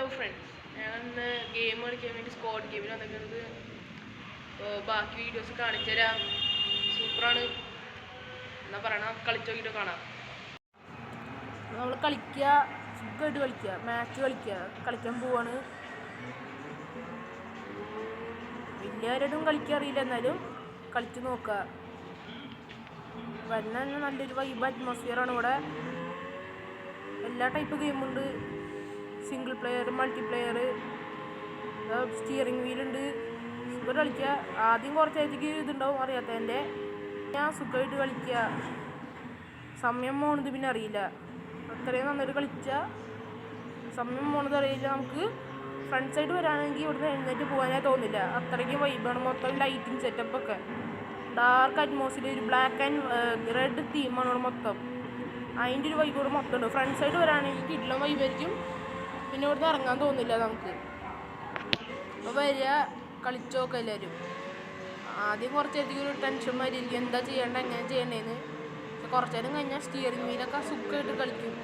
Hello friends, ഞാനിന്ന് game കളിക്കാൻ വേണ്ടി സ്ക്വാഡ് ഗെയിമിൽ വന്നിരിക്കുന്നത്. ബാക്കി വീഡിയോസ് കാണിച്ചു തരാം. സൂപ്പറാണ് എന്നാ പറയണ, കളിച്ചു നോക്കിയിട്ട് കാണാം. നമ്മൾ കളിക്കുക, സുഖമായിട്ട് കളിക്കുക, മാച്ച് കളിക്കാൻ പോവാണ്. വലിയവരോടും കളിക്കാൻ അറിയില്ല, എന്നാലും കളിച്ച് നോക്കുക. വരുന്ന തന്നെ നല്ലൊരു വൈബ് അറ്റ്മോസ്ഫിയറാണ് ഇവിടെ. എല്ലാ ടൈപ്പ് ഗെയിമുണ്ട്. സിംഗിൾ പ്ലെയർ, മൾട്ടിപ്ലെയർ, സ്റ്റിയറിംഗ് വീലുണ്ട്. സുഖം കളിക്കുക. ആദ്യം കുറച്ചാഴ്ചക്ക് ഇതുണ്ടാവും അറിയാത്തതിൻ്റെ. ഞാൻ സുഖമായിട്ട് കളിക്കുക. സമയം പോണത് പിന്നെ അറിയില്ല. അത്രയും നന്നായിട്ട് കളിച്ചാൽ സമയം പോണത് അറിയില്ല. നമുക്ക് ഫ്രണ്ട്സായിട്ട് വരാണെങ്കിൽ ഇവിടുന്ന് എഴുന്നേറ്റ് പോകാനേ തോന്നില്ല. അത്രയ്ക്കും വൈബാണ്. മൊത്തം ലൈറ്റിംഗ് സെറ്റപ്പൊക്കെ ഡാർക്ക് അറ്റ്മോസ്ഫിയർ, ഒരു ബ്ലാക്ക് ആൻഡ് റെഡ് തീമാണ് ഇവിടെ മൊത്തം. അതിൻ്റെ ഒരു വൈബ് ഇവിടെ മൊത്തം ഉണ്ട്. ഫ്രണ്ട്സായിട്ട് വരാണെങ്കിൽ കിടിലം വൈബായിരിക്കും. പിന്നെ ഇവിടുന്ന് ഇറങ്ങാൻ തോന്നില്ല നമുക്ക്. അപ്പോൾ വരിക, കളിച്ചു നോക്കുക എല്ലാവരും. ആദ്യം കുറച്ചധികം ഒരു ടെൻഷൻ മാതിരിയിരിക്കും, എന്താ ചെയ്യേണ്ട, എങ്ങനെ ചെയ്യണ്ടേന്ന്. പക്ഷെ കുറച്ച് നേരം കഴിഞ്ഞാൽ സ്റ്റിയറിംഗ് വീലൊക്കെ സുഖമായിട്ട് കളിക്കും.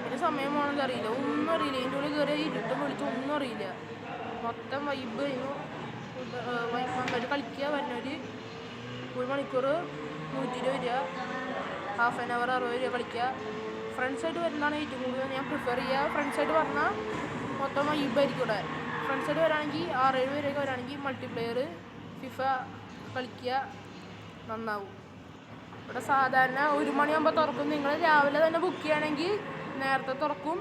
പിന്നെ സമയം പോകണമെന്ന് അറിയില്ല, ഒന്നും അറിയില്ല. ഇതിൻ്റെ ഉള്ളിൽ കയറി ഇരുട്ടും വിളിച്ച് ഒന്നും അറിയില്ല. മൊത്തം വൈബ് കഴിഞ്ഞു. നന്നായിട്ട് കളിക്കുക. വരുന്നൊരു 1 മണിക്കൂർ 120 രൂപ, ഹാഫ് ആൻ അവർ 60 രൂപ കളിക്കുക. ഫ്രണ്ട്സായിട്ട് വരുന്നതാണ് ഏറ്റവും കൂടുതൽ ഞാൻ പ്രിഫർ ചെയ്യുക. ഫ്രണ്ട്സായിട്ട് പറഞ്ഞാൽ മൊത്തം വൈബായിരിക്കും ഇവിടെ. ഫ്രണ്ട്സായിട്ട് വരാണെങ്കിൽ 6-7 പേരൊക്കെ വരാണെങ്കിൽ മൾട്ടിപ്ലെയർ, ഫിഫ കളിക്കുക, നന്നാവും. ഇവിടെ സാധാരണ 1 മണിയാകുമ്പോൾ തുറക്കും. നിങ്ങൾ രാവിലെ തന്നെ ബുക്ക് ചെയ്യുകയാണെങ്കിൽ നേരത്തെ തുറക്കും.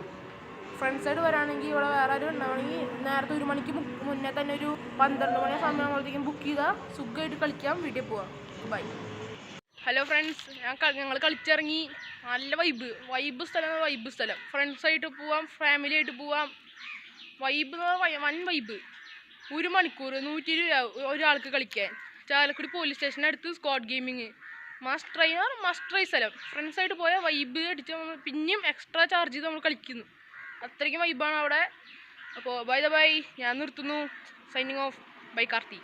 ഫ്രണ്ട്സായിട്ട് വരാണെങ്കിൽ ഇവിടെ വേറെ ആരും ഉണ്ടാവണമെങ്കിൽ നേരത്തെ 1 മണിക്ക് മുന്നേ തന്നെ ഒരു 12 മണി സമയമാകുമ്പോഴത്തേക്കും ബുക്ക് ചെയ്താൽ സുഖമായിട്ട് കളിക്കാം, വീട്ടിൽ പോവാം. ബൈ. ഹലോ ഫ്രണ്ട്സ്, ഞങ്ങൾ കളിച്ചിറങ്ങി. നല്ല വൈബ് സ്ഥലം. ഫ്രണ്ട്സായിട്ട് പോവാം, ഫാമിലി ആയിട്ട് പോവാം. വൈബ് വൻ വൈബ്. 1 മണിക്കൂർ 120 രൂപ ഒരാൾക്ക് കളിക്കാൻ. ചാലക്കുടി പോലീസ് സ്റ്റേഷനടുത്ത് സ്ക്വാഡ് ഗെയിമിങ്. മസ്റ്റ് ട്രൈ സ്ഥലം. ഫ്രണ്ട്സായിട്ട് പോയാൽ വൈബ് അടിച്ച് പിന്നെയും എക്സ്ട്രാ ചാർജ് ചെയ്ത് നമ്മൾ കളിക്കുന്നു. അത്രയ്ക്കും വൈബാണ് അവിടെ. അപ്പോൾ ബൈ, ഞാൻ നിർത്തുന്നു. Signing off. ബൈ കാർത്തി.